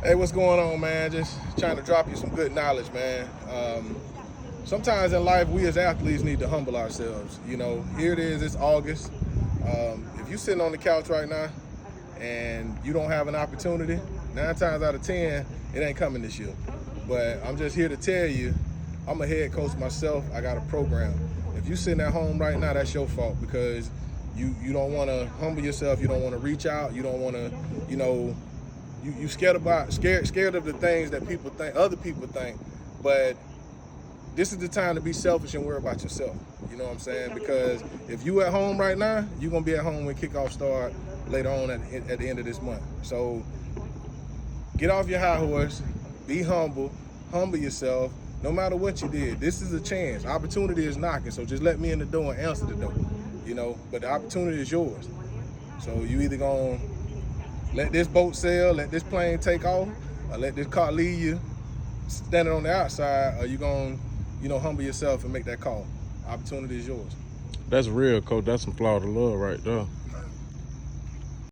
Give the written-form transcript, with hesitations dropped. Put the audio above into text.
Hey, what's going on, man? Just trying to drop you some good knowledge, man. Sometimes in life, we as athletes need to humble ourselves. You know, here it is, it's August. If you're sitting on the couch right now and you don't have an opportunity, 9 times out of 10, it ain't coming this year. But I'm just here to tell you, I'm a head coach myself. I got a program. If you're sitting at home right now, that's your fault because you don't want to humble yourself. You don't want to reach out. You don't want to, you scared of the things that people think, other people think. But this is the time to be selfish and worry about yourself. You know what I'm saying? Because if you at home right now, you're gonna be at home when kickoff start later on at the end of this month. So get off your high horse, be humble yourself. No matter what you did, this is a chance. Opportunity is knocking, so just let me in the door and answer the door. But the opportunity is yours. So you either gonna let this boat sail, let this plane take off, or let this car leave you standing on the outside, or you gonna, humble yourself and make that call. Opportunity is yours. That's real, Coach. That's some FLAWDA love right there.